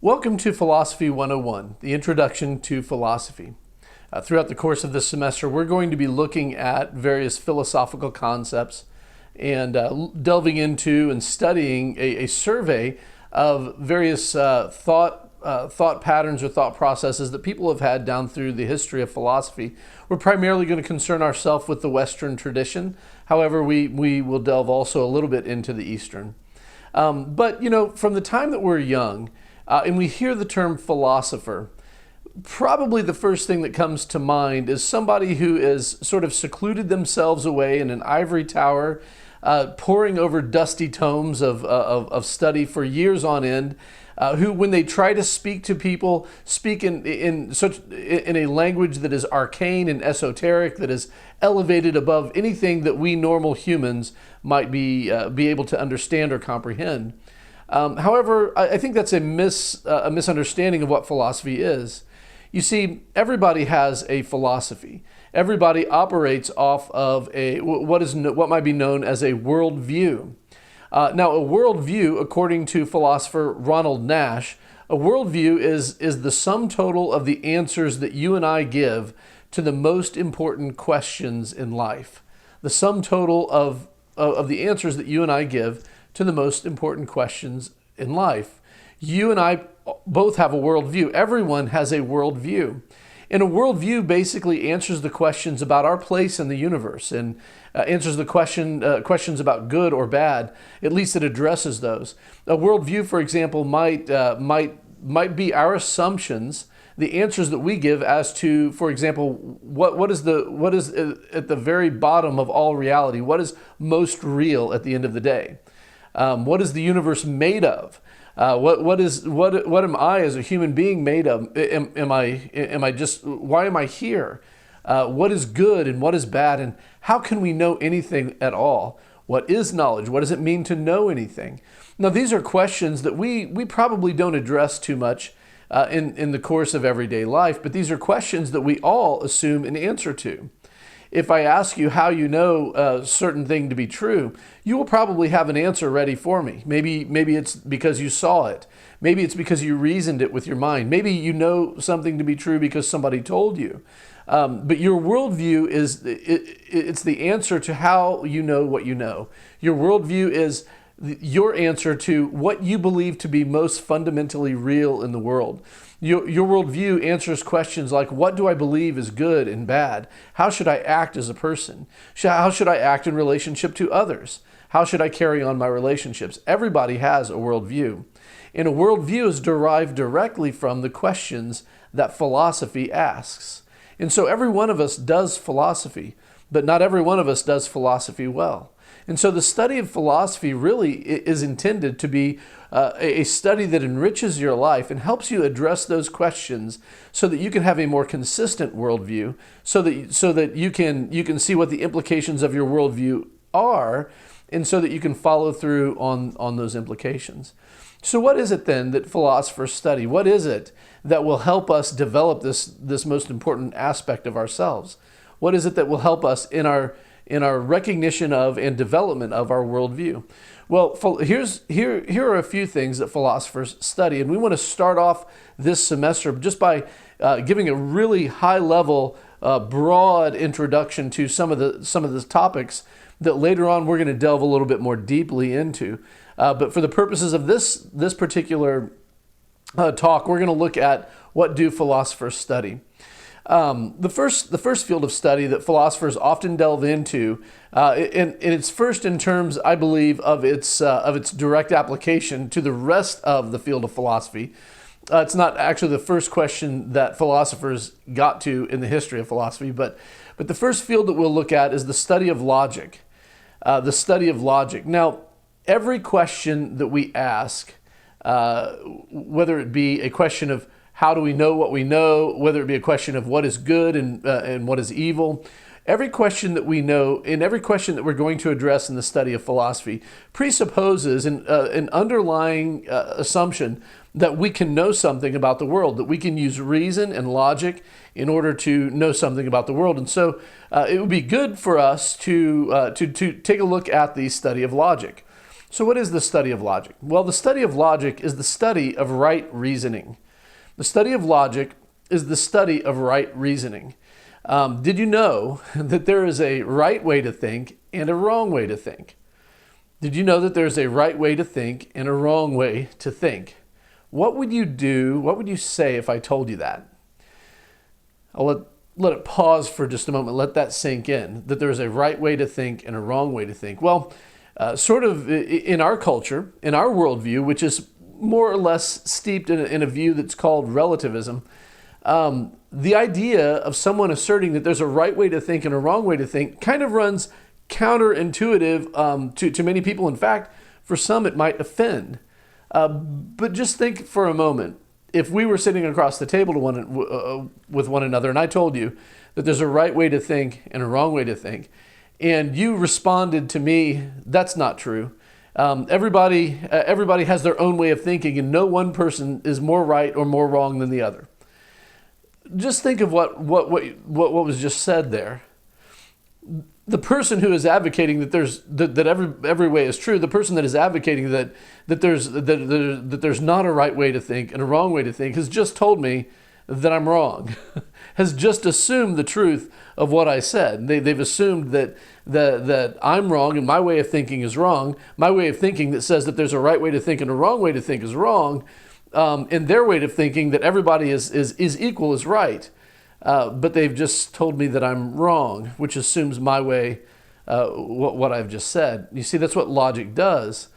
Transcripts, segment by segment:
Welcome to Philosophy 101, the introduction to philosophy. Throughout the course of this semester, we're going to be looking at various philosophical concepts and delving into and studying a survey of various thought patterns or thought processes that people have had down through the history of philosophy. We're primarily going to concern ourselves with the Western tradition. However, we will delve also a little bit into the Eastern. But, from the time that we're young, and we hear the term philosopher, probably the first thing that comes to mind is somebody who is sort of secluded themselves away in an ivory tower, poring over dusty tomes of study for years on end, who, when they try to speak to people, speak in a language that is arcane and esoteric, that is elevated above anything that we normal humans might be able to understand or comprehend. However, I think that's a misunderstanding of what philosophy is. You see, everybody has a philosophy. Everybody operates off of what might be known as a worldview. Now, a worldview, according to philosopher Ronald Nash, a worldview is the sum total of the answers that you and I give to the most important questions in life. The sum total of the answers that you and I give to the most important questions in life. You and I both have a worldview. Everyone has a worldview. And a worldview basically answers the questions about our place in the universe and answers the questions about good or bad. At least it addresses those. A worldview, for example, might be our assumptions, the answers that we give as to, for example, what is at the very bottom of all reality? What is most real at the end of the day? What is the universe made of? What am I as a human being made of? Why am I here? What is good and what is bad? And how can we know anything at all? What is knowledge? What does it mean to know anything? Now, these are questions that we probably don't address too much in the course of everyday life, but these are questions that we all assume an answer to. If I ask you how you know a certain thing to be true, you will probably have an answer ready for me. Maybe it's because you saw it. Maybe it's because you reasoned it with your mind. Maybe you know something to be true because somebody told you. But your worldview it's the answer to how you know what you know. Your worldview is your answer to what you believe to be most fundamentally real in the world. Your worldview answers questions like, what do I believe is good and bad? How should I act as a person? How should I act in relationship to others? How should I carry on my relationships? Everybody has a worldview. And a worldview is derived directly from the questions that philosophy asks. And so every one of us does philosophy, but not every one of us does philosophy well. And so the study of philosophy really is intended to be a study that enriches your life and helps you address those questions so that you can have a more consistent worldview, so that you can see what the implications of your worldview are, and so that you can follow through on those implications. So what is it then that philosophers study? What is it that will help us develop this most important aspect of ourselves? What is it that will help us in our recognition of and development of our worldview? Well, here are a few things that philosophers study, and we want to start off this semester just by giving a really high-level, broad introduction to some of the topics that later on we're going to delve a little bit more deeply into. But for the purposes of this particular talk, we're going to look at what do philosophers study. The first field of study that philosophers often delve into, and it's first in terms, I believe, of its direct application to the rest of the field of philosophy. It's not actually the first question that philosophers got to in the history of philosophy, but the first field that we'll look at is the study of logic. The study of logic. Now, every question that we ask, whether it be a question of how do we know what we know, whether it be a question of what is good and what is evil, every question that we know and every question that we're going to address in the study of philosophy presupposes an underlying assumption that we can know something about the world, that we can use reason and logic in order to know something about the world. And so it would be good for us to take a look at the study of logic. So what is the study of logic? Well, the study of logic is the study of right reasoning. The study of logic is the study of right reasoning. Did you know that there is a right way to think and a wrong way to think? Did you know that there's a right way to think and a wrong way to think? What would you do? What would you say if I told you that? I'll let it pause for just a moment. Let that sink in, that there's a right way to think and a wrong way to think. Well, sort of in our culture, in our worldview, which is more or less steeped in a view that's called relativism, the idea of someone asserting that there's a right way to think and a wrong way to think kind of runs counterintuitive to many people. In fact, for some it might offend. But just think for a moment, if we were sitting across the table with one another and I told you that there's a right way to think and a wrong way to think, and you responded to me, that's not true. Everybody has their own way of thinking, and no one person is more right or more wrong than the other. Just think of what was just said there. The person who is advocating that every way is true, the person that is advocating that there's not a right way to think and a wrong way to think, has just told me that I'm wrong, has just assumed the truth of what I said. They've assumed that I'm wrong and my way of thinking is wrong. My way of thinking that says that there's a right way to think and a wrong way to think is wrong. And their way of thinking that everybody is equal is right. But they've just told me that I'm wrong, which assumes my way, what I've just said. You see, that's what logic does.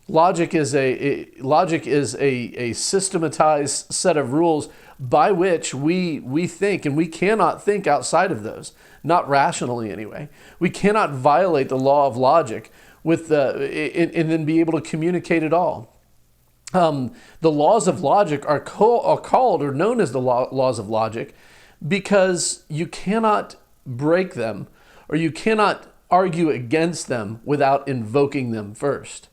Logic is a systematized set of rules by which we think, and we cannot think outside of those, not rationally anyway. We cannot violate the law of logic and then be able to communicate at all. The laws of logic are called or known as the laws of logic because you cannot break them or you cannot argue against them without invoking them first.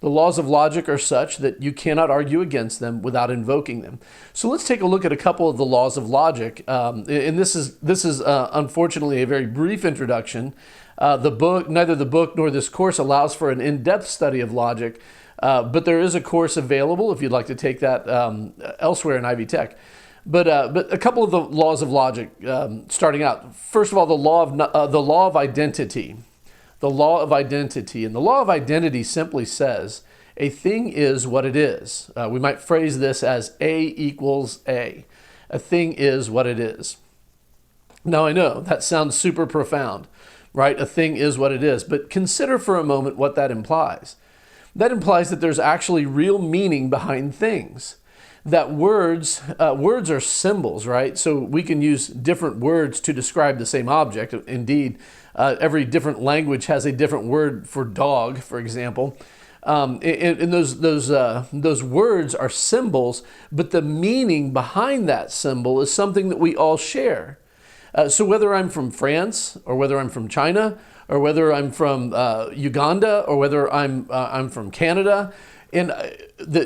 The laws of logic are such that you cannot argue against them without invoking them. So let's take a look at a couple of the laws of logic. And this is unfortunately a very brief introduction. Neither the book nor this course allows for an in-depth study of logic, but there is a course available if you'd like to take that elsewhere in Ivy Tech. But a couple of the laws of logic, starting out. First of all, the law of identity. The law of identity. And the law of identity simply says a thing is what it is. We might phrase this as A equals A. A thing is what it is. Now I know that sounds super profound, right? A thing is what it is. But consider for a moment what that implies. That implies that there's actually real meaning behind things. That words are symbols, right? So we can use different words to describe the same object. Indeed, every different language has a different word for dog, for example. And those words are symbols, but the meaning behind that symbol is something that we all share. So whether I'm from France, or whether I'm from China, or whether I'm from Uganda, or whether I'm from Canada, and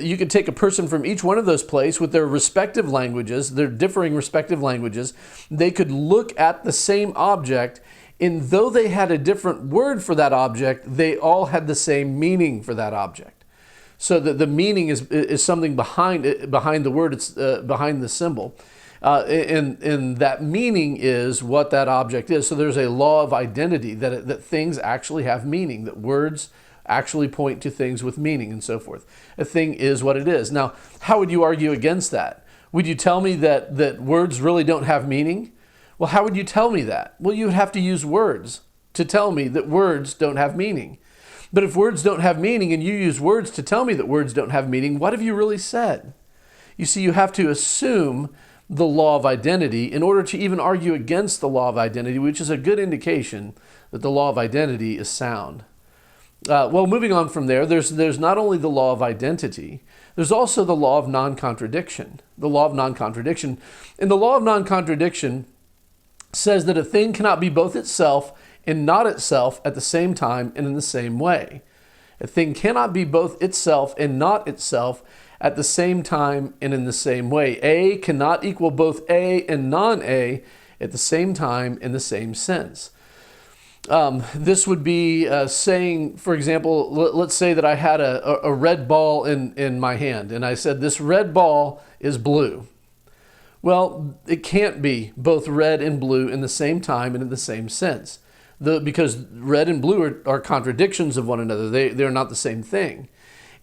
you could take a person from each one of those places with their respective languages, their differing respective languages. They could look at the same object, and though they had a different word for that object, they all had the same meaning for that object. So that the meaning is something behind the word, it's behind the symbol. And that meaning is what that object is. So there's a law of identity that things actually have meaning, that words actually point to things with meaning and so forth. A thing is what it is. Now, how would you argue against that? Would you tell me that words really don't have meaning? Well, how would you tell me that? Well, you would have to use words to tell me that words don't have meaning. But if words don't have meaning and you use words to tell me that words don't have meaning, what have you really said? You see, you have to assume the law of identity in order to even argue against the law of identity, which is a good indication that the law of identity is sound. Well, moving on from there, there's not only the law of identity, there's also the law of non-contradiction. The law of non-contradiction. And the law of non-contradiction says that a thing cannot be both itself and not itself at the same time and in the same way. A thing cannot be both itself and not itself at the same time and in the same way. A cannot equal both A and non-A at the same time in the same sense. This would be saying, for example, let's say that I had a red ball in my hand, and I said, this red ball is blue. Well, it can't be both red and blue in the same time and in the same sense. Because red and blue are contradictions of one another. They're not the same thing.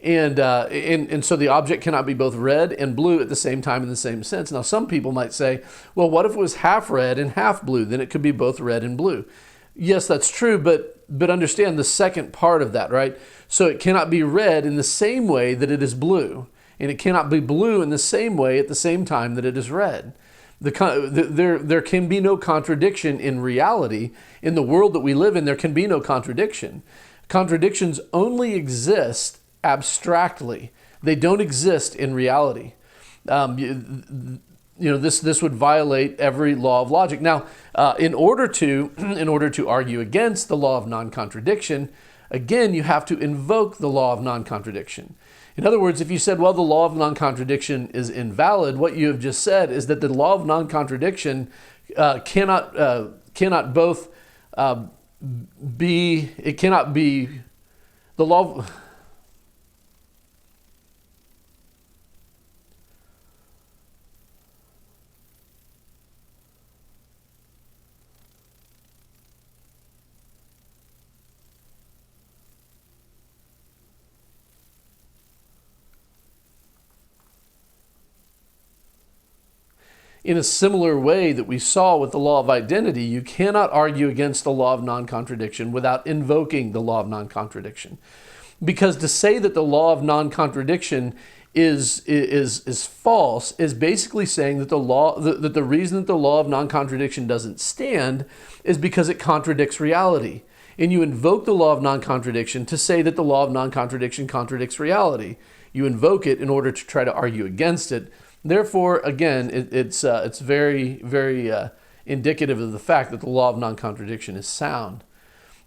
And so the object cannot be both red and blue at the same time in the same sense. Now, some people might say, well, what if it was half red and half blue? Then it could be both red and blue. Yes, that's true, but understand the second part of that, right? So it cannot be red in the same way that it is blue, and it cannot be blue in the same way at the same time that it is red. There can be no contradiction in reality. In the world that we live in, there can be no contradiction. Contradictions only exist abstractly. They don't exist in reality. This would violate every law of logic. Now, in order to argue against the law of non-contradiction, again, you have to invoke the law of non-contradiction. In other words, if you said, well, the law of non-contradiction is invalid, what you have just said is that the law of non-contradiction cannot both be, it cannot be the law of, in a similar way that we saw with the law of identity, you cannot argue against the law of non-contradiction without invoking the law of non-contradiction. Because to say that the law of non-contradiction is false is basically saying that the reason that the law of non-contradiction doesn't stand is because it contradicts reality. And you invoke the law of non-contradiction to say that the law of non-contradiction contradicts reality. You invoke it in order to try to argue against it. Therefore, again, it's very, very indicative of the fact that the law of non-contradiction is sound.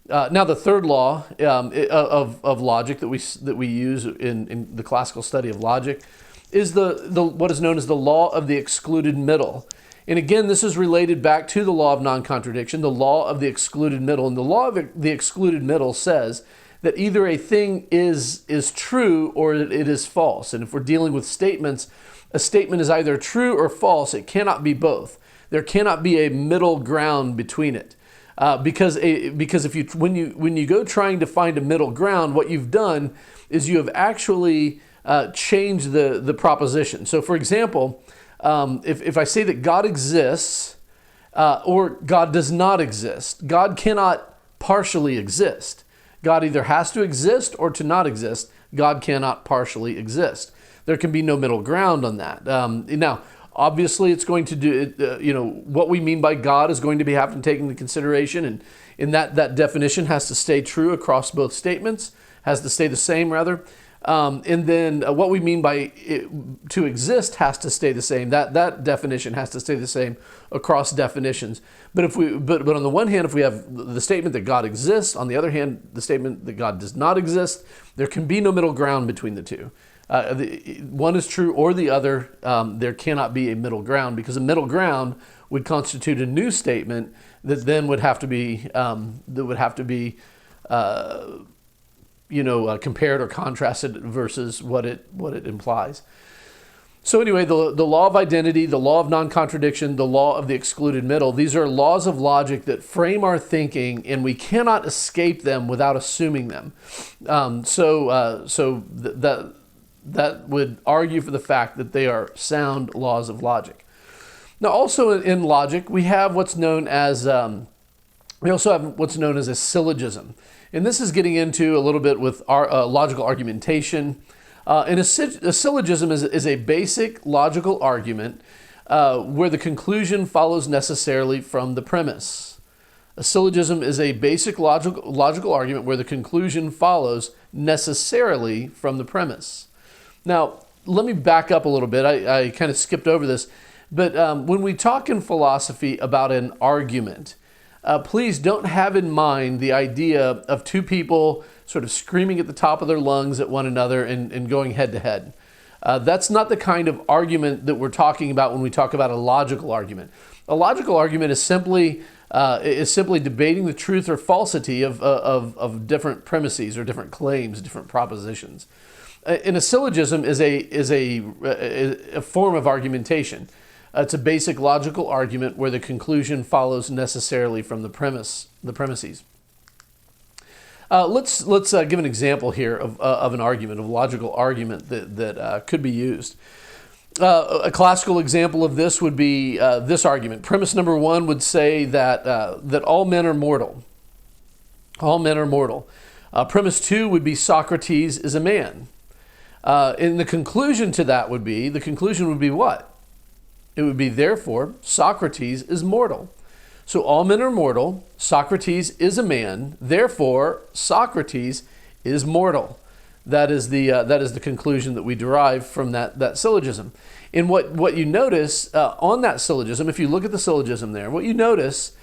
Now, the third law of logic that we use in the classical study of logic is what is known as the law of the excluded middle. And again, this is related back to the law of non-contradiction, the law of the excluded middle. And the law of the excluded middle says that either a thing is true or it is false. And if we're dealing with statements, a statement is either true or false. It cannot be both. There cannot be a middle ground between it. Because when you go trying to find a middle ground, what you've done is you have actually changed the proposition. So, for example, if I say that God exists or God does not exist, God cannot partially exist. God either has to exist or to not exist. God cannot partially exist. There can be no middle ground on that. Now, obviously, it's going to do, what we mean by God is going to be having to take into consideration, and in that definition has to stay true across both statements, has to stay the same rather. And then what we mean by to exist has to stay the same. That definition has to stay the same across definitions. But on the one hand, if we have the statement that God exists, on the other hand, the statement that God does not exist, there can be no middle ground between the two. One is true or the other. There cannot be a middle ground, because a middle ground would constitute a new statement that then would have to be compared or contrasted versus what it implies. So anyway, the law of identity, the law of non-contradiction, the law of the excluded middle, these are laws of logic that frame our thinking, and we cannot escape them without assuming them. That would argue for the fact that they are sound laws of logic. Now, also in logic, we have what's known as a syllogism. And this is getting into a little bit with logical argumentation. And a syllogism is a basic logical argument where the conclusion follows necessarily from the premise. A syllogism is a basic logical argument where the conclusion follows necessarily from the premise. Now, let me back up a little bit. I kind of skipped over this. But when we talk in philosophy about an argument, please don't have in mind the idea of two people sort of screaming at the top of their lungs at one another and going head to head. That's not the kind of argument that we're talking about when we talk about a logical argument. A logical argument is simply is simply debating the truth or falsity of different premises or different claims, different propositions. And a syllogism is a form of argumentation. It's a basic logical argument where the conclusion follows necessarily from the premises. Let's give an example here of an argument, of a logical argument that could be used. A classical example of this would be this argument. Premise number one would say that all men are mortal. All men are mortal. Premise two would be Socrates is a man. And the conclusion to that would be what? It would be, therefore, Socrates is mortal. So all men are mortal. Socrates is a man. Therefore, Socrates is mortal. That is the conclusion that we derive from that syllogism. And what you notice on that syllogism, if you look at the syllogism there, what you notice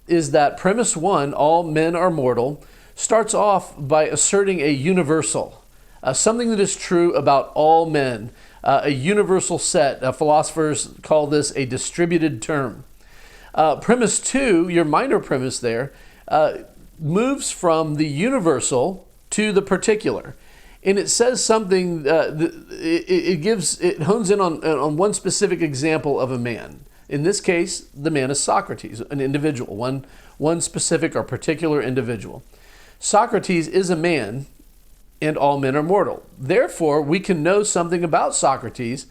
is that premise one, all men are mortal, starts off by asserting a universal, something that is true about all men, a universal set. Philosophers call this a distributed term. Premise two, your minor premise there, moves from the universal to the particular. And it says something, it hones in on one specific example of a man. In this case, the man is Socrates, an individual, one specific or particular individual. Socrates is a man, and all men are mortal. Therefore, we can know something about Socrates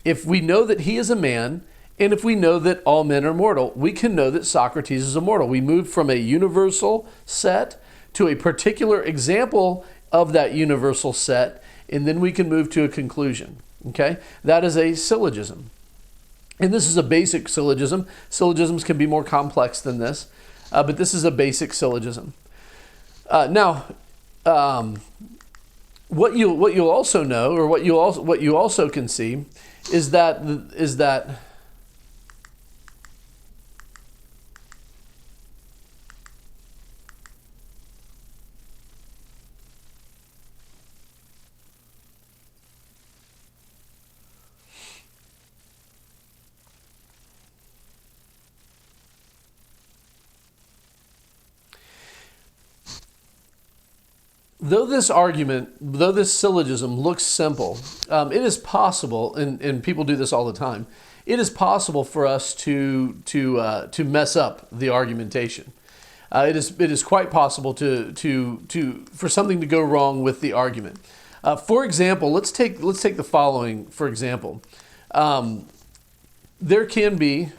if we know that he is a man, and if we know that all men are mortal. We can know that Socrates is immortal. We move from a universal set to a particular example of that universal set, and then we can move to a conclusion. Okay? That is a syllogism. And this is a basic syllogism. Syllogisms can be more complex than this, but this is a basic syllogism. Now, what you'll also know, or what you also can see, is that though this syllogism looks simple, it is possible, and people do this all the time, it is possible for us to mess up the argumentation. It is quite possible for something to go wrong with the argument. For example, let's take the following. For example, there can be.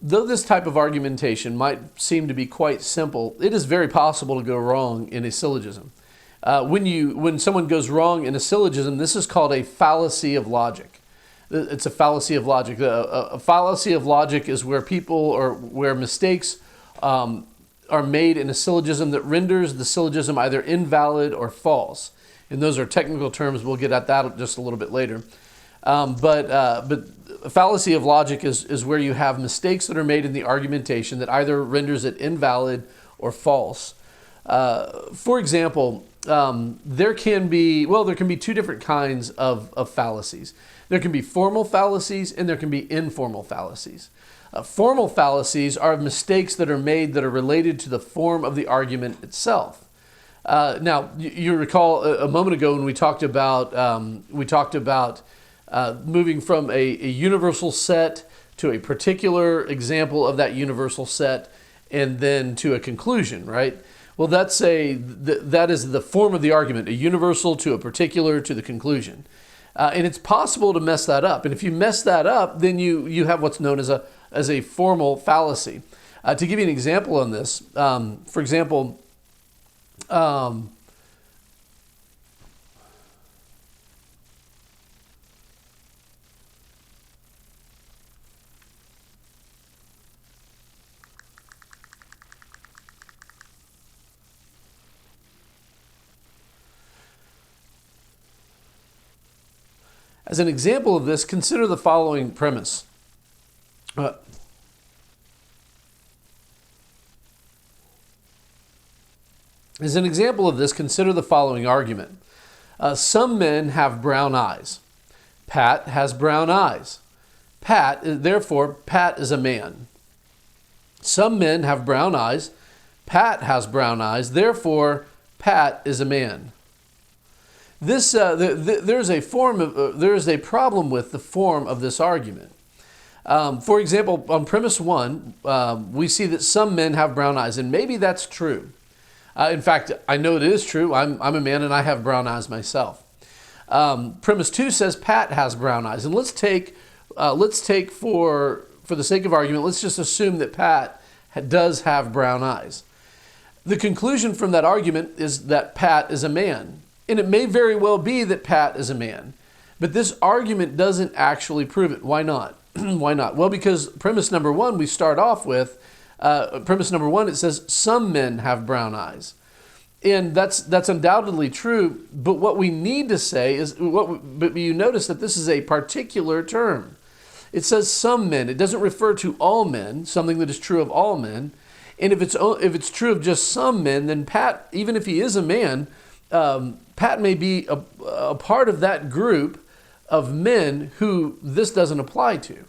Though this type of argumentation might seem to be quite simple, it is very possible to go wrong in a syllogism. When someone goes wrong in a syllogism, this is called a fallacy of logic. It's a fallacy of logic. A fallacy of logic is where mistakes are made in a syllogism that renders the syllogism either invalid or false. And those are technical terms. We'll get at that just a little bit later. But a fallacy of logic is where you have mistakes that are made in the argumentation that either renders it invalid or false. For example, there can be two different kinds of fallacies. There can be formal fallacies and there can be informal fallacies. Formal fallacies are mistakes that are made that are related to the form of the argument itself. Now, you recall a moment ago when we talked about moving from a universal set to a particular example of that universal set, and then to a conclusion, right? Well, that is the form of the argument, a universal to a particular to the conclusion. And it's possible to mess that up. And if you mess that up, then you have what's known as a formal fallacy. To give you an example on this, for example, as an example of this, consider the following premise. As an example of this, consider the following argument. Some men have brown eyes. Pat has brown eyes. Therefore, Pat is a man. Some men have brown eyes. Pat has brown eyes. Therefore, Pat is a man. There's a problem with the form of this argument. For example, on premise 1, we see that some men have brown eyes, and maybe that's true. In fact, I know it is true. I'm a man and I have brown eyes myself. Premise 2 says Pat has brown eyes, and let's take for the sake of argument, let's just assume that Pat does have brown eyes. The conclusion from that argument is that Pat is a man. And it may very well be that Pat is a man. But this argument doesn't actually prove it. Why not? Why not? Well, because premise number 1, we start off with, premise number 1, it says some men have brown eyes. And that's undoubtedly true. But what we need to say is, but you notice that this is a particular term. It says some men. It doesn't refer to all men, something that is true of all men. And if it's true of just some men, then Pat, even if he is a man, Pat may be a part of that group of men who this doesn't apply to,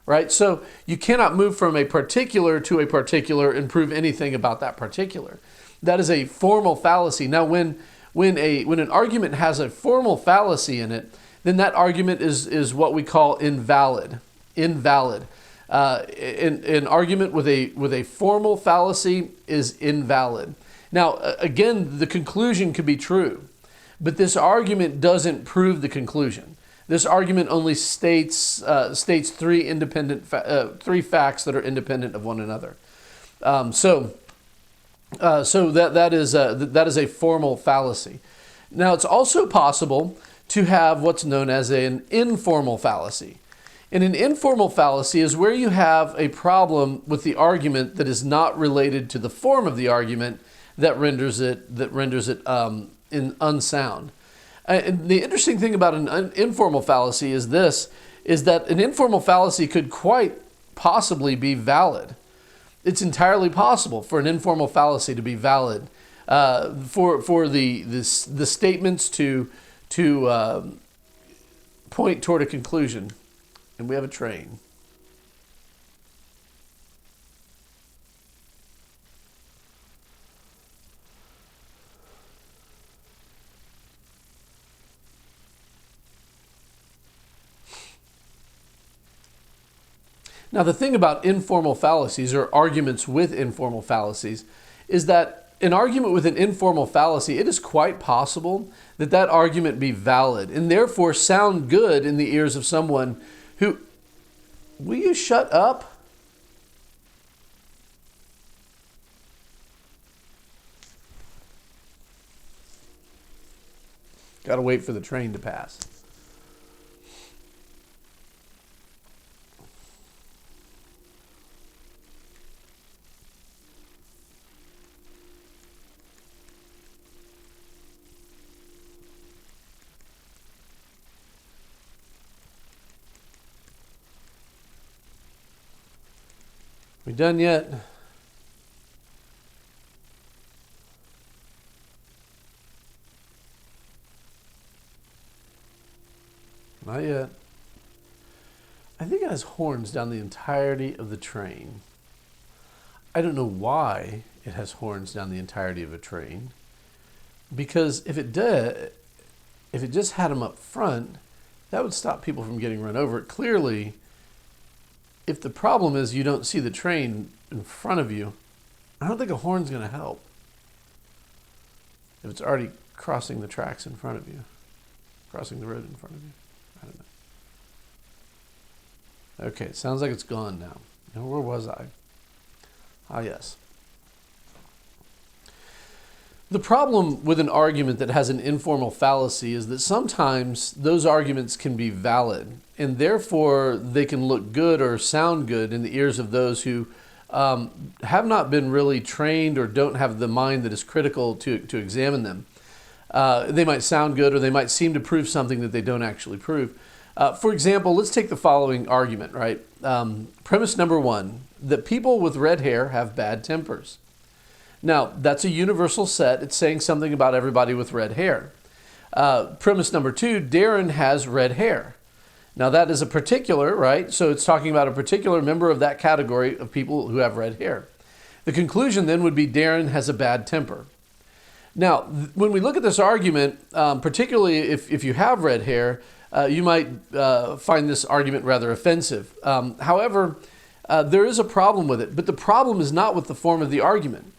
right? So you cannot move from a particular to a particular and prove anything about that particular. That is a formal fallacy. Now, when an argument has a formal fallacy in it, then that argument is what we call invalid. Invalid. An argument with a formal fallacy is invalid. Now, again, the conclusion could be true, but this argument doesn't prove the conclusion. This argument only states three facts that are independent of one another. So that is a formal fallacy. Now, it's also possible to have what's known as an informal fallacy. And an informal fallacy is where you have a problem with the argument that is not related to the form of the argument that renders it unsound. And the interesting thing about an informal fallacy is that an informal fallacy could quite possibly be valid. It's entirely possible for an informal fallacy to be valid, for the statements to point toward a conclusion. And we have a train. Now, the thing about informal fallacies, or arguments with informal fallacies, is that an argument with an informal fallacy, it is quite possible that that argument be valid and therefore sound good in the ears of someone who... Will you shut up? Got to wait for the train to pass. We done yet? Not yet. I think it has horns down the entirety of the train. I don't know why it has horns down the entirety of a train. Because if it just had them up front, that would stop people from getting run over. Clearly, if the problem is you don't see the train in front of you, I don't think a horn's going to help. If it's already crossing the tracks in front of you, crossing the road in front of you, I don't know. Okay, it sounds like it's gone now. Now, where was I? Ah, yes. The problem with an argument that has an informal fallacy is that sometimes those arguments can be valid, and therefore they can look good or sound good in the ears of those who have not been really trained or don't have the mind that is critical to examine them. They might sound good, or they might seem to prove something that they don't actually prove. For example, let's take the following argument, right? Premise number 1, that people with red hair have bad tempers. Now, that's a universal set. It's saying something about everybody with red hair. Premise number 2, Darren has red hair. Now that is a particular, right? So it's talking about a particular member of that category of people who have red hair. The conclusion then would be Darren has a bad temper. Now, when we look at this argument, particularly if you have red hair, you might find this argument rather offensive. However, there is a problem with it, but the problem is not with the form of the argument.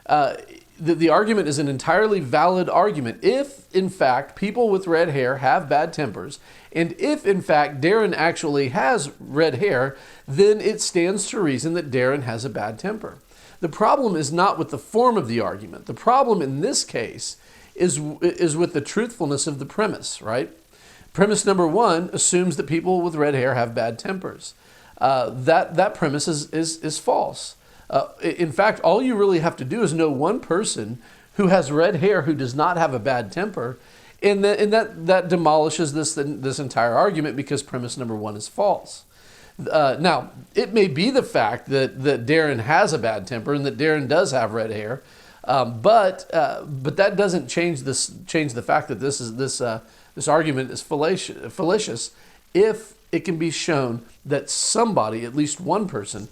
The argument is an entirely valid argument if, in fact, people with red hair have bad tempers, and if, in fact, Darren actually has red hair, then it stands to reason that Darren has a bad temper. The problem is not with the form of the argument. The problem in this case is with the truthfulness of the premise, right? Premise number 1 assumes that people with red hair have bad tempers. That premise is false. In fact, all you really have to do is know one person who has red hair who does not have a bad temper, and that demolishes this entire argument because premise number 1 is false. Now, it may be the fact that Darren has a bad temper and that Darren does have red hair, but that doesn't change the fact that this argument is fallacious if it can be shown that somebody, at least one person,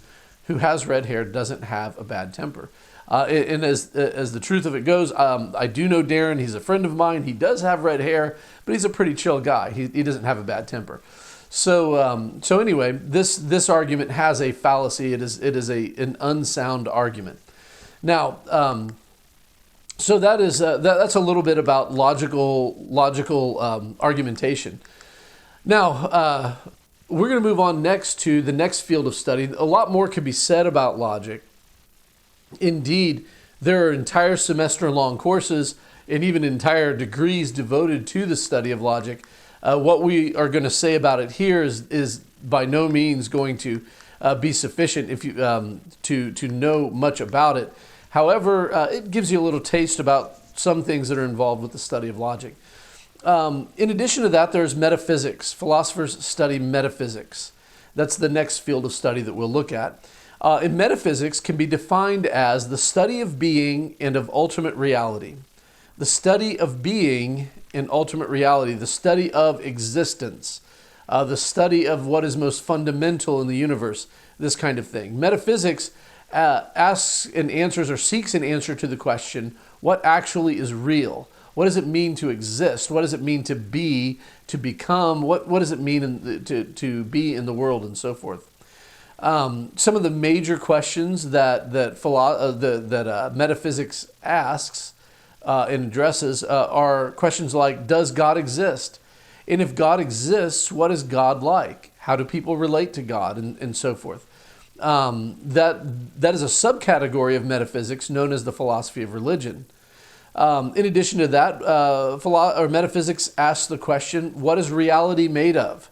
who has red hair doesn't have a bad temper. And as the truth of it goes, I do know Darren. He's a friend of mine. He does have red hair, but he's a pretty chill guy. He doesn't have a bad temper. So anyway, this argument has a fallacy. It is an unsound argument. Now, so that's a little bit about logical argumentation. Now, we're going to move on next to the next field of study. A lot more could be said about logic. Indeed, there are entire semester-long courses and even entire degrees devoted to the study of logic. What we are going to say about it here is by no means going to be sufficient if you to know much about it. However, it gives you a little taste about some things that are involved with the study of logic. In addition to that, there's metaphysics. Philosophers study metaphysics. That's the next field of study that we'll look at. And metaphysics can be defined as the study of being and of ultimate reality. The study of being and ultimate reality, the study of existence, the study of what is most fundamental in the universe, this kind of thing. Metaphysics asks and answers or seeks an answer to the question, what actually is real? What does it mean to exist? What does it mean to be, to become? What does it mean to be in the world and so forth? Some of the major questions that metaphysics asks and addresses are questions like, does God exist? And if God exists, what is God like? How do people relate to God and so forth? That is a subcategory of metaphysics known as the philosophy of religion. In addition to that, metaphysics asks the question, what is reality made of?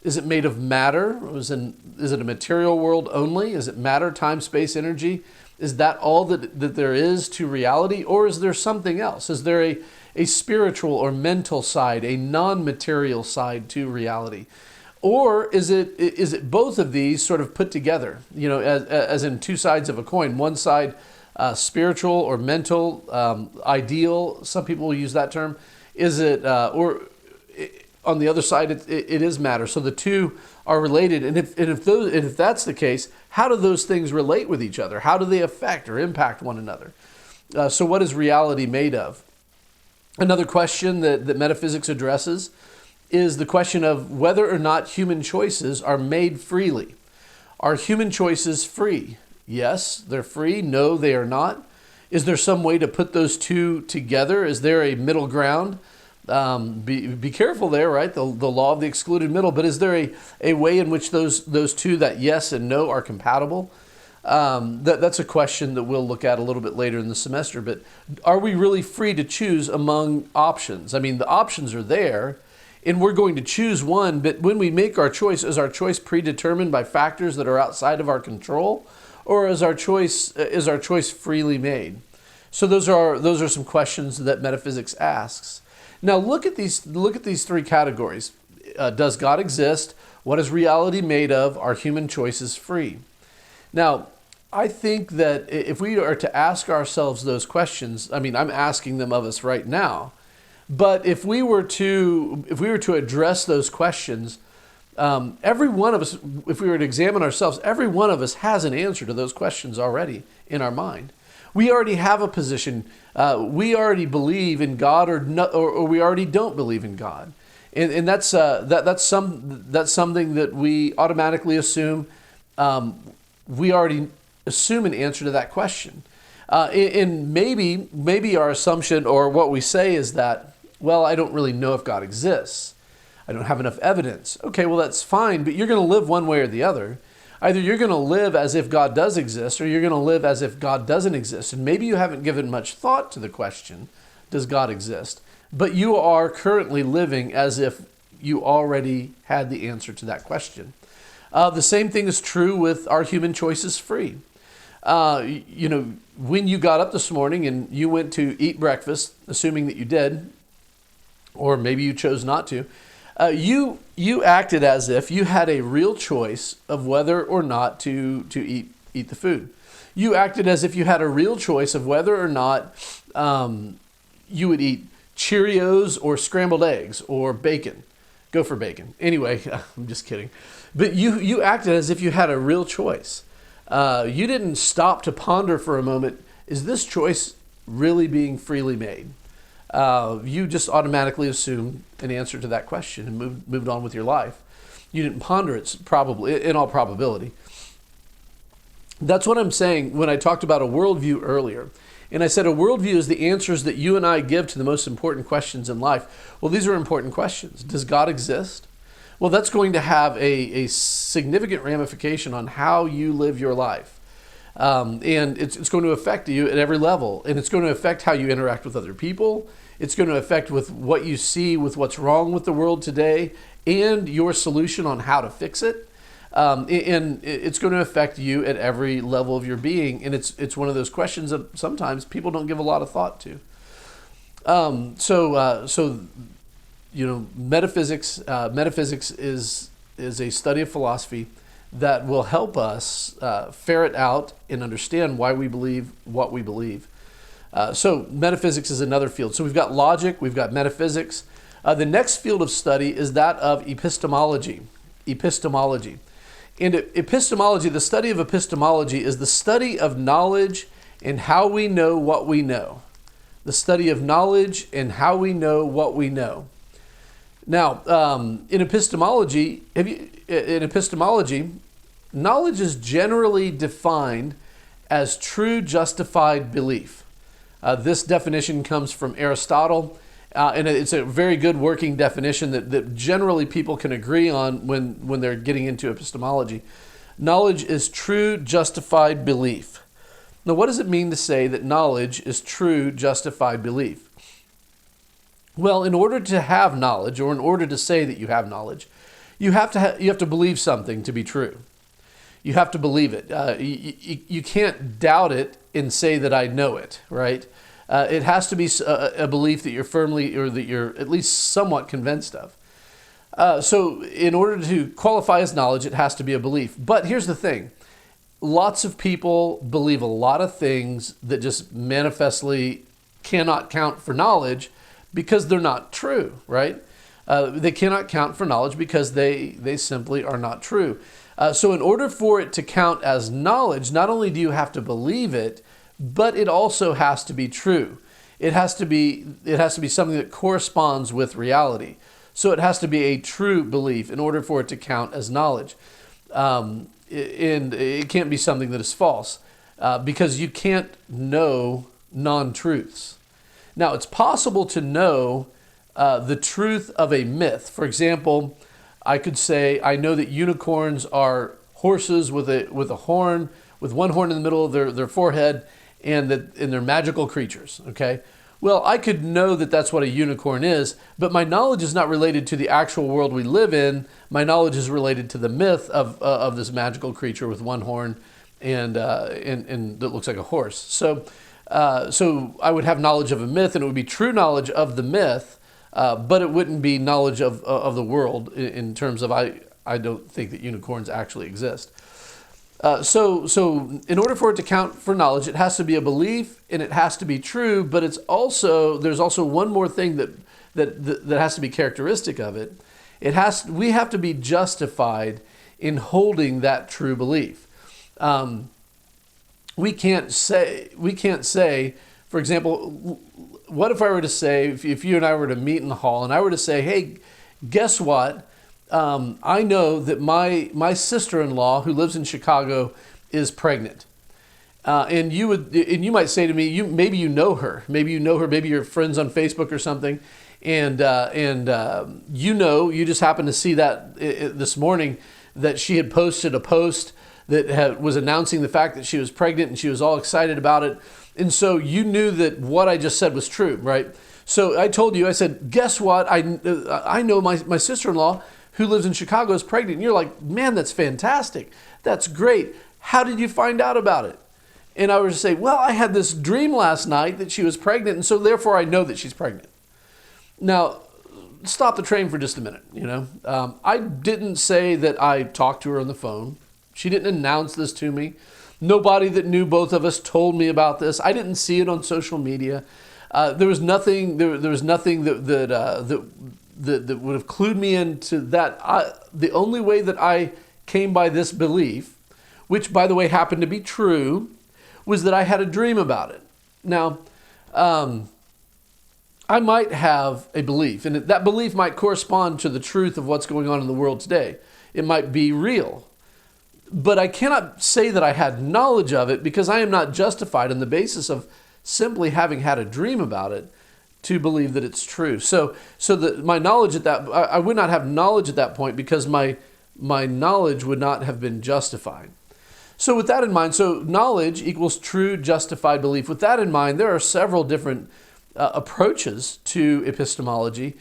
Is it made of matter? Is it a material world only? Is it matter, time, space, energy? Is that all that there is to reality? Or is there something else? Is there a spiritual or mental side, a non-material side to reality? Or is it both of these sort of put together, as in two sides of a coin? One side, spiritual or mental, ideal, some people will use that term. On the other side, it is matter. So the two are related. And if that's the case, how do those things relate with each other? How do they affect or impact one another? So what is reality made of? Another question that metaphysics addresses is the question of whether or not human choices are made freely. Are human choices free? Yes, they're free. No, they are not. Is there some way to put those two together? Is there a middle ground? Be careful there, right? The law of the excluded middle. But is there a way in which those two, that yes and no, are compatible? That's a question that we'll look at a little bit later in the semester. But are we really free to choose among options? I mean, the options are there, and we're going to choose one. But when we make our choice, is our choice predetermined by factors that are outside of our control, or is our choice freely made? So those are some questions that metaphysics asks. Now look at these three categories. Does God exist? What is reality made of? Are human choices free? Now, I think that if we are to ask ourselves those questions, I mean, I'm asking them of us right now, But if we were to address those questions, every one of us, if we were to examine ourselves, every one of us has an answer to those questions already in our mind. We already have a position. We already believe in God, or we already don't believe in God, and that's something that we automatically assume. We already assume an answer to that question, and maybe our assumption or what we say is that, well, I don't really know if God exists. I don't have enough evidence. Okay, well, that's fine, but you're going to live one way or the other. Either you're going to live as if God does exist, or you're going to live as if God doesn't exist. And maybe you haven't given much thought to the question, does God exist? But you are currently living as if you already had the answer to that question. The same thing is true with our human choice is free. When you got up this morning and you went to eat breakfast, assuming that you did, or maybe you chose not to, you acted as if you had a real choice of whether or not to eat the food. You acted as if you had a real choice of whether or not you would eat Cheerios or scrambled eggs or bacon. Go for bacon. Anyway, I'm just kidding. But you acted as if you had a real choice. You didn't stop to ponder for a moment, is this choice really being freely made? You just automatically assumed an answer to that question and moved on with your life. You didn't ponder it, probably, in all probability. That's what I'm saying when I talked about a worldview earlier. And I said a worldview is the answers that you and I give to the most important questions in life. Well, these are important questions. Does God exist? Well, that's going to have a significant ramification on how you live your life. And it's going to affect you at every level. And it's going to affect how you interact with other people. It's going to affect with what you see with what's wrong with the world today and your solution on how to fix it. And it's going to affect you at every level of your being. And it's one of those questions that sometimes people don't give a lot of thought to. Metaphysics is a study of philosophy that will help us ferret out and understand why we believe what we believe. So metaphysics is another field. So we've got logic, we've got metaphysics. The next field of study is that of epistemology. And epistemology, the study of epistemology, is the study of knowledge and how we know what we know. The study of knowledge and how we know what we know. Now, in epistemology, knowledge is generally defined as true justified belief. This definition comes from Aristotle, and it's a very good working definition that generally people can agree on when they're getting into epistemology. Knowledge is true justified belief. Now, what does it mean to say that knowledge is true justified belief? Well, in order to have knowledge, or in order to say that you have knowledge, you have to believe something to be true. You have to believe it. You can't doubt it and say that I know it, right? It has to be a belief that you're firmly, or that you're at least somewhat convinced of. So in order to qualify as knowledge, it has to be a belief. But here's the thing. Lots of people believe a lot of things that just manifestly cannot count for knowledge because they're not true, right? They cannot count for knowledge because they simply are not true. So in order for it to count as knowledge, not only do you have to believe it, but it also has to be true. It has to be something that corresponds with reality. So it has to be a true belief in order for it to count as knowledge. And it can't be something that is false, because you can't know non-truths. Now, it's possible to know the truth of a myth. For example, I could say, I know that unicorns are horses with a horn, with one horn in the middle of their forehead, and they're magical creatures, okay? Well, I could know that that's what a unicorn is, but my knowledge is not related to the actual world we live in. My knowledge is related to the myth of this magical creature with one horn and that looks like a horse. So I would have knowledge of a myth, and it would be true knowledge of the myth, but it wouldn't be knowledge of the world in terms of I don't think that unicorns actually exist. So in order for it to count for knowledge, it has to be a belief and it has to be true, but there's also one more thing that has to be characteristic of it. We have to be justified in holding that true belief. We can't say, for example, what if I were to say, if you and I were to meet in the hall and I were to say, hey, guess what? I know that my sister-in-law who lives in Chicago is pregnant. And you might say to me, maybe you know her, maybe you're friends on Facebook or something, and you just happened to see that this morning that she had posted a post that was announcing the fact that she was pregnant, and she was all excited about it, and so you knew that what I just said was true, right? So I told you, I said, guess what? I know my sister-in-law who lives in Chicago is pregnant, and you're like, man, that's fantastic, that's great. How did you find out about it? And I would say, well, I had this dream last night that she was pregnant, and so therefore I know that she's pregnant. Now, stop the train for just a minute. I didn't say that I talked to her on the phone. She didn't announce this to me. Nobody that knew both of us told me about this. I didn't see it on social media. There was nothing. There was nothing that would have clued me into that. The only way that I came by this belief, which by the way happened to be true, was that I had a dream about it. Now, I might have a belief, and that belief might correspond to the truth of what's going on in the world today. It might be real. But I cannot say that I had knowledge of it, because I am not justified on the basis of simply having had a dream about it to believe that it's true. So that my knowledge I would not have knowledge at that point, because my knowledge would not have been justified. So with that in mind, so knowledge equals true justified belief. With that in mind, there are several different approaches to epistemology,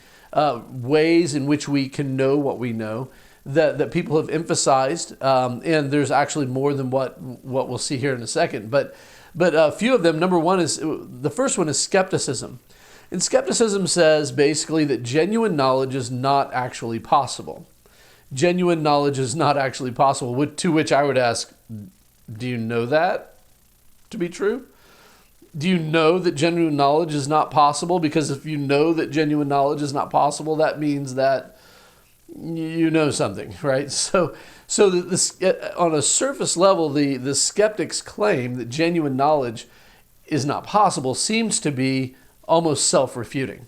ways in which we can know what we know, that people have emphasized, and there's actually more than what we'll see here in a second. But a few of them. Number one is, the first one is skepticism. And skepticism says basically that genuine knowledge is not actually possible. Genuine knowledge is not actually possible, to which I would ask, do you know that to be true? Do you know that genuine knowledge is not possible? Because if you know that genuine knowledge is not possible, that means that you know something, right? So on a surface level, the skeptic's claim that genuine knowledge is not possible seems to be almost self-refuting.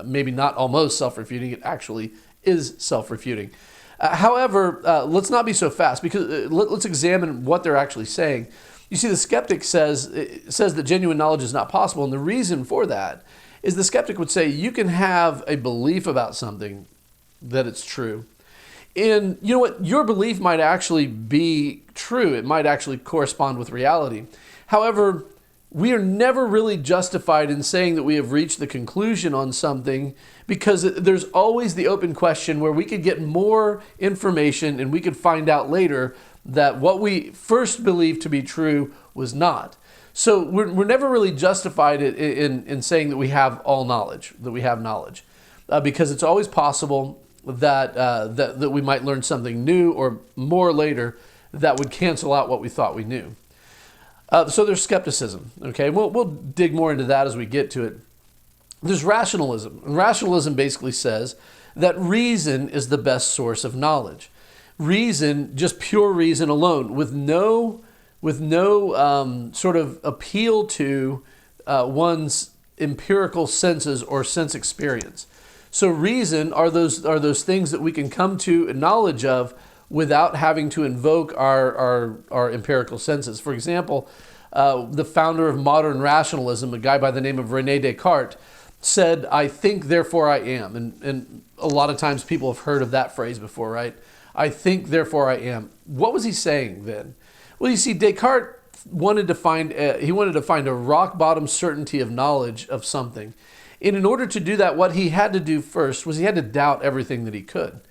Maybe not almost self-refuting, it actually is self-refuting. However, let's not be so fast, because let's examine what they're actually saying. You see, the skeptic says that genuine knowledge is not possible, and the reason for that is the skeptic would say you can have a belief about something that it's true. And you know what? Your belief might actually be true. It might actually correspond with reality. However, we are never really justified in saying that we have reached the conclusion on something, because there's always the open question where we could get more information and we could find out later that what we first believed to be true was not. So we're never really justified in saying that we have all knowledge, that we have knowledge, because it's always possible that we might learn something new or more later that would cancel out what we thought we knew. So there's skepticism. Okay, we'll dig more into that as we get to it. There's rationalism. And rationalism basically says that reason is the best source of knowledge. Reason, just pure reason alone, with no sort of appeal to one's empirical senses or sense experience. So reason are those things that we can come to a knowledge of without having to invoke our empirical senses. For example, the founder of modern rationalism, a guy by the name of René Descartes, said, "I think, therefore I am." And a lot of times people have heard of that phrase before, right? I think, therefore I am. What was he saying then? Well, you see, Descartes wanted to find a rock bottom certainty of knowledge of something. And in order to do that, what he had to do first was he had to doubt everything that he could.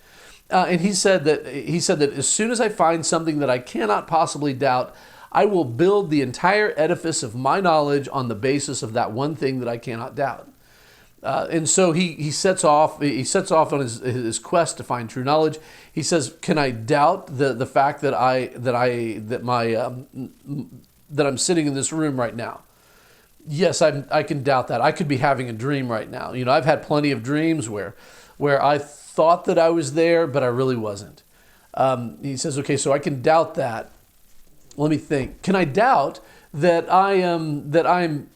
And he said that as soon as I find something that I cannot possibly doubt, I will build the entire edifice of my knowledge on the basis of that one thing that I cannot doubt. And so he sets off on his quest to find true knowledge. He says, "Can I doubt the fact that I'm sitting in this room right now?" Yes, I can doubt that. I could be having a dream right now. I've had plenty of dreams where I thought that I was there, but I really wasn't. He says, okay, so I can doubt that. Let me think. Can I doubt that I'm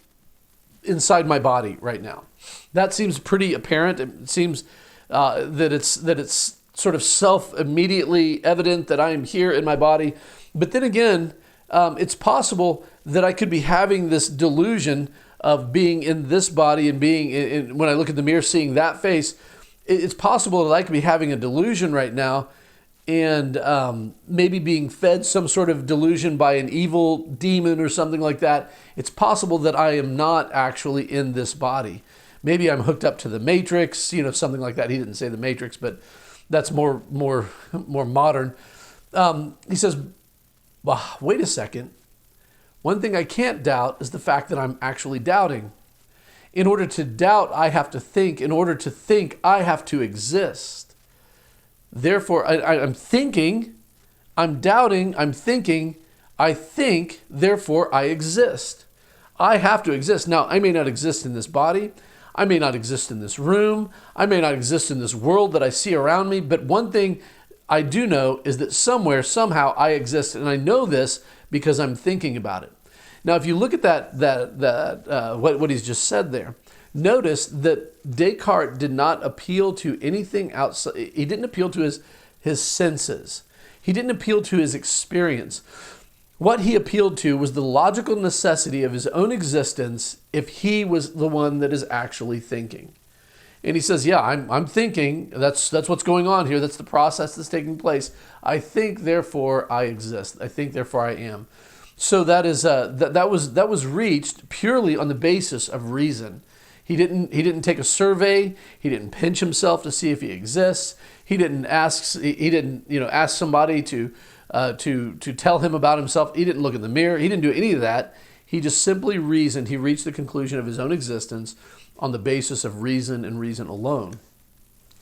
inside my body right now? That seems pretty apparent. It seems that it's sort of immediately evident that I am here in my body. But then again, it's possible that I could be having this delusion of being in this body and being when I look at the mirror, seeing that face. It's possible that I could be having a delusion right now and maybe being fed some sort of delusion by an evil demon or something like that. It's possible that I am not actually in this body. Maybe I'm hooked up to the Matrix, something like that. He didn't say the Matrix, but that's more modern. He says, well, wait a second. One thing I can't doubt is the fact that I'm actually doubting. In order to doubt, I have to think. In order to think, I have to exist. Therefore, I'm thinking, I'm doubting, I'm thinking, I think, therefore I exist. I have to exist. Now, I may not exist in this body. I may not exist in this room. I may not exist in this world that I see around me. But one thing I do know is that somewhere, somehow, I exist. And I know this because I'm thinking about it. Now, if you look at what he's just said there, notice that Descartes did not appeal to anything outside. He didn't appeal to his senses. He didn't appeal to his experience. What he appealed to was the logical necessity of his own existence if he was the one that is actually thinking. And he says, yeah, I'm thinking. That's what's going on here. That's the process that's taking place. I think, therefore I exist. I think, therefore I am. So that was reached purely on the basis of reason. He didn't take a survey. He didn't pinch himself to see if he exists. He didn't ask somebody to tell him about himself. He didn't look in the mirror. He didn't do any of that. He just simply reasoned. He reached the conclusion of his own existence on the basis of reason and reason alone.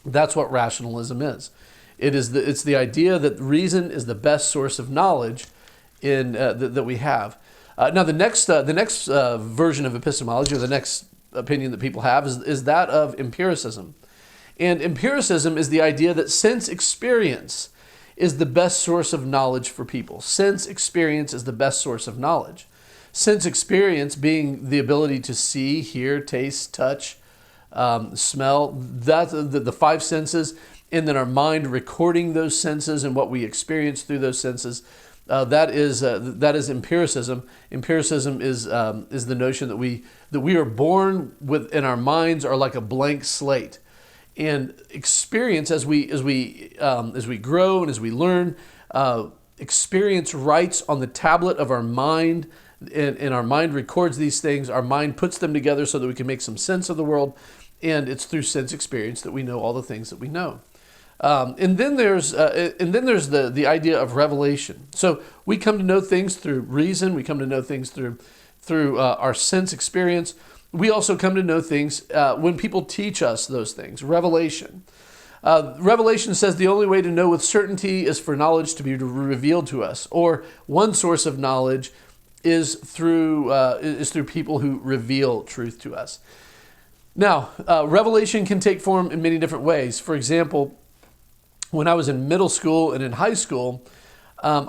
That's what rationalism is. It's the idea that reason is the best source of knowledge that we have. Now, the next version of epistemology, or the next opinion that people have, is that of empiricism. And empiricism is the idea that sense experience is the best source of knowledge for people. Sense experience is the best source of knowledge. Sense experience being the ability to see, hear, taste, touch, smell, the five senses, and then our mind recording those senses and what we experience through those senses. That is empiricism. Empiricism is the notion that we are born with, and our minds are like a blank slate. And experience, as we grow and as we learn, experience writes on the tablet of our mind, and our mind records these things. Our mind puts them together so that we can make some sense of the world, and it's through sense experience that we know all the things that we know. And then there's the idea of revelation. So we come to know things through reason. We come to know things through our sense experience. We also come to know things when people teach us those things. Revelation. Revelation says the only way to know with certainty is for knowledge to be revealed to us, or one source of knowledge is through people who reveal truth to us. Now, revelation can take form in many different ways. For example, when I was in middle school and in high school, I